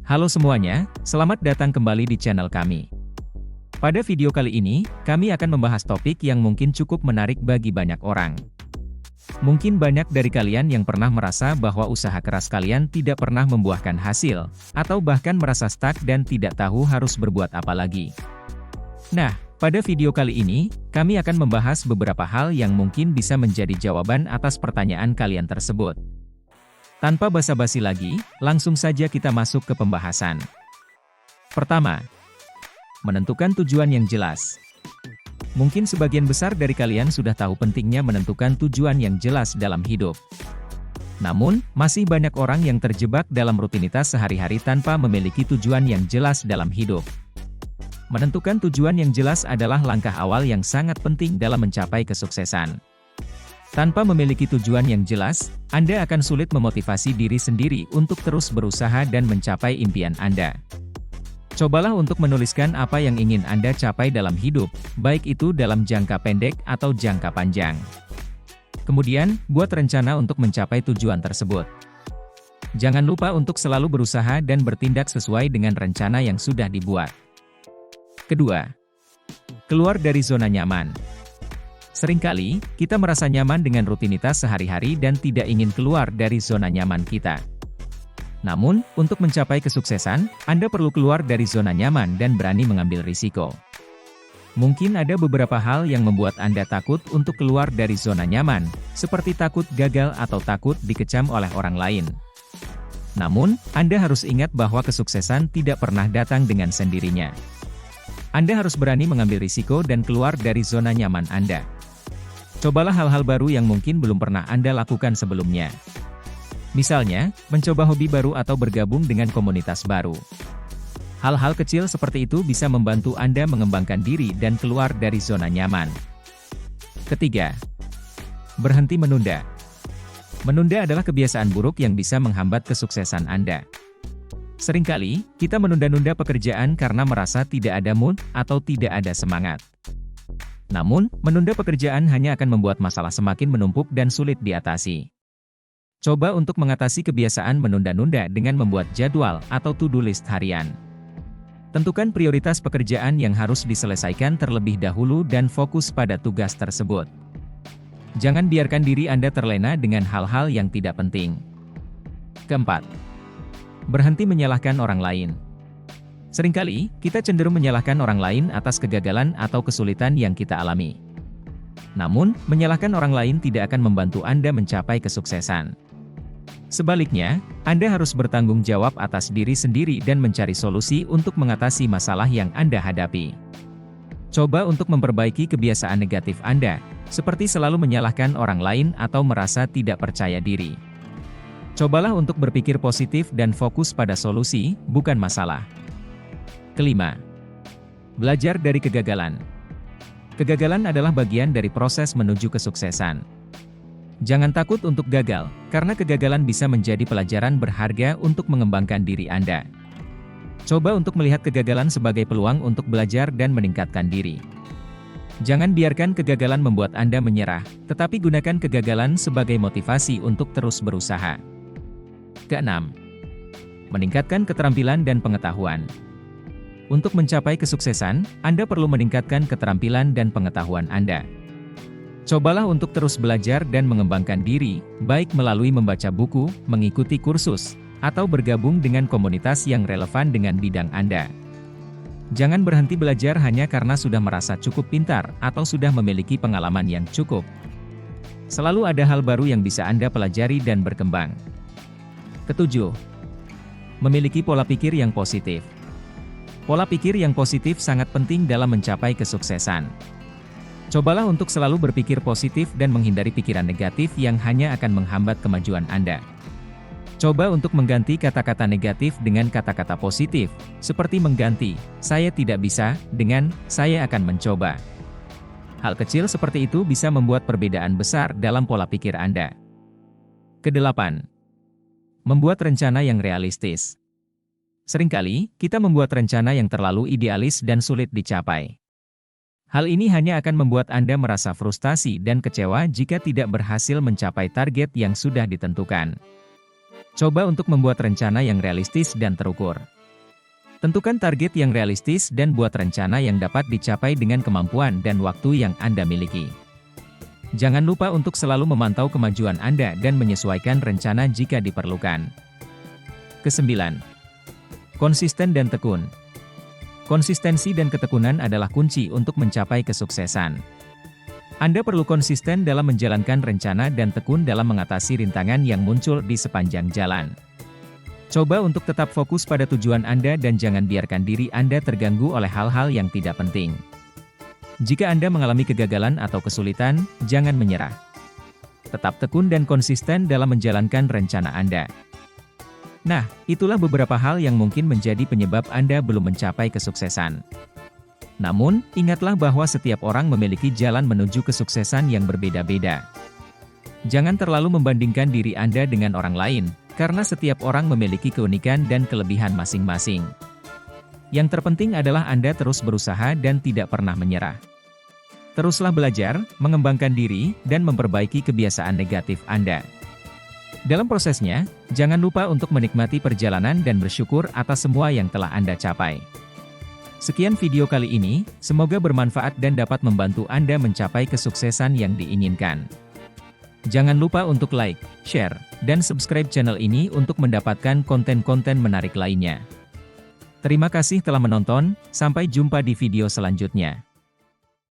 Halo semuanya, selamat datang kembali di channel kami. Pada video kali ini, kami akan membahas topik yang mungkin cukup menarik bagi banyak orang. Mungkin banyak dari kalian yang pernah merasa bahwa usaha keras kalian tidak pernah membuahkan hasil, atau bahkan merasa stuck dan tidak tahu harus berbuat apa lagi. Nah, pada video kali ini, kami akan membahas beberapa hal yang mungkin bisa menjadi jawaban atas pertanyaan kalian tersebut. Tanpa basa-basi lagi, langsung saja kita masuk ke pembahasan. Pertama, menentukan tujuan yang jelas. Mungkin sebagian besar dari kalian sudah tahu pentingnya menentukan tujuan yang jelas dalam hidup. Namun, masih banyak orang yang terjebak dalam rutinitas sehari-hari tanpa memiliki tujuan yang jelas dalam hidup. Menentukan tujuan yang jelas adalah langkah awal yang sangat penting dalam mencapai kesuksesan. Tanpa memiliki tujuan yang jelas, Anda akan sulit memotivasi diri sendiri untuk terus berusaha dan mencapai impian Anda. Cobalah untuk menuliskan apa yang ingin Anda capai dalam hidup, baik itu dalam jangka pendek atau jangka panjang. Kemudian, buat rencana untuk mencapai tujuan tersebut. Jangan lupa untuk selalu berusaha dan bertindak sesuai dengan rencana yang sudah dibuat. Kedua, keluar dari zona nyaman. Seringkali, kita merasa nyaman dengan rutinitas sehari-hari dan tidak ingin keluar dari zona nyaman kita. Namun, untuk mencapai kesuksesan, Anda perlu keluar dari zona nyaman dan berani mengambil risiko. Mungkin ada beberapa hal yang membuat Anda takut untuk keluar dari zona nyaman, seperti takut gagal atau takut dikecam oleh orang lain. Namun, Anda harus ingat bahwa kesuksesan tidak pernah datang dengan sendirinya. Anda harus berani mengambil risiko dan keluar dari zona nyaman Anda. Cobalah hal-hal baru yang mungkin belum pernah Anda lakukan sebelumnya. Misalnya, mencoba hobi baru atau bergabung dengan komunitas baru. Hal-hal kecil seperti itu bisa membantu Anda mengembangkan diri dan keluar dari zona nyaman. Ketiga, berhenti menunda. Menunda adalah kebiasaan buruk yang bisa menghambat kesuksesan Anda. Seringkali, kita menunda-nunda pekerjaan karena merasa tidak ada mood atau tidak ada semangat. Namun, menunda pekerjaan hanya akan membuat masalah semakin menumpuk dan sulit diatasi. Coba untuk mengatasi kebiasaan menunda-nunda dengan membuat jadwal atau to-do list harian. Tentukan prioritas pekerjaan yang harus diselesaikan terlebih dahulu dan fokus pada tugas tersebut. Jangan biarkan diri Anda terlena dengan hal-hal yang tidak penting. Keempat, berhenti menyalahkan orang lain. Seringkali, kita cenderung menyalahkan orang lain atas kegagalan atau kesulitan yang kita alami. Namun, menyalahkan orang lain tidak akan membantu Anda mencapai kesuksesan. Sebaliknya, Anda harus bertanggung jawab atas diri sendiri dan mencari solusi untuk mengatasi masalah yang Anda hadapi. Coba untuk memperbaiki kebiasaan negatif Anda, seperti selalu menyalahkan orang lain atau merasa tidak percaya diri. Cobalah untuk berpikir positif dan fokus pada solusi, bukan masalah. Kelima, belajar dari kegagalan. Kegagalan adalah bagian dari proses menuju kesuksesan. Jangan takut untuk gagal, karena kegagalan bisa menjadi pelajaran berharga untuk mengembangkan diri Anda. Coba untuk melihat kegagalan sebagai peluang untuk belajar dan meningkatkan diri. Jangan biarkan kegagalan membuat Anda menyerah, tetapi gunakan kegagalan sebagai motivasi untuk terus berusaha. Keenam, meningkatkan keterampilan dan pengetahuan. Untuk mencapai kesuksesan, Anda perlu meningkatkan keterampilan dan pengetahuan Anda. Cobalah untuk terus belajar dan mengembangkan diri, baik melalui membaca buku, mengikuti kursus, atau bergabung dengan komunitas yang relevan dengan bidang Anda. Jangan berhenti belajar hanya karena sudah merasa cukup pintar atau sudah memiliki pengalaman yang cukup. Selalu ada hal baru yang bisa Anda pelajari dan berkembang. Ketujuh, memiliki pola pikir yang positif. Pola pikir yang positif sangat penting dalam mencapai kesuksesan. Cobalah untuk selalu berpikir positif dan menghindari pikiran negatif yang hanya akan menghambat kemajuan Anda. Coba untuk mengganti kata-kata negatif dengan kata-kata positif, seperti mengganti "saya tidak bisa" dengan "saya akan mencoba". Hal kecil seperti itu bisa membuat perbedaan besar dalam pola pikir Anda. Kedelapan, membuat rencana yang realistis. Seringkali, kita membuat rencana yang terlalu idealis dan sulit dicapai. Hal ini hanya akan membuat Anda merasa frustasi dan kecewa jika tidak berhasil mencapai target yang sudah ditentukan. Coba untuk membuat rencana yang realistis dan terukur. Tentukan target yang realistis dan buat rencana yang dapat dicapai dengan kemampuan dan waktu yang Anda miliki. Jangan lupa untuk selalu memantau kemajuan Anda dan menyesuaikan rencana jika diperlukan. Kesembilan, konsisten dan tekun. Konsistensi dan ketekunan adalah kunci untuk mencapai kesuksesan. Anda perlu konsisten dalam menjalankan rencana dan tekun dalam mengatasi rintangan yang muncul di sepanjang jalan. Coba untuk tetap fokus pada tujuan Anda dan jangan biarkan diri Anda terganggu oleh hal-hal yang tidak penting. Jika Anda mengalami kegagalan atau kesulitan, jangan menyerah. Tetap tekun dan konsisten dalam menjalankan rencana Anda. Nah, itulah beberapa hal yang mungkin menjadi penyebab Anda belum mencapai kesuksesan. Namun, ingatlah bahwa setiap orang memiliki jalan menuju kesuksesan yang berbeda-beda. Jangan terlalu membandingkan diri Anda dengan orang lain, karena setiap orang memiliki keunikan dan kelebihan masing-masing. Yang terpenting adalah Anda terus berusaha dan tidak pernah menyerah. Teruslah belajar, mengembangkan diri, dan memperbaiki kebiasaan negatif Anda. Dalam prosesnya, jangan lupa untuk menikmati perjalanan dan bersyukur atas semua yang telah Anda capai. Sekian video kali ini, semoga bermanfaat dan dapat membantu Anda mencapai kesuksesan yang diinginkan. Jangan lupa untuk like, share, dan subscribe channel ini untuk mendapatkan konten-konten menarik lainnya. Terima kasih telah menonton, sampai jumpa di video selanjutnya.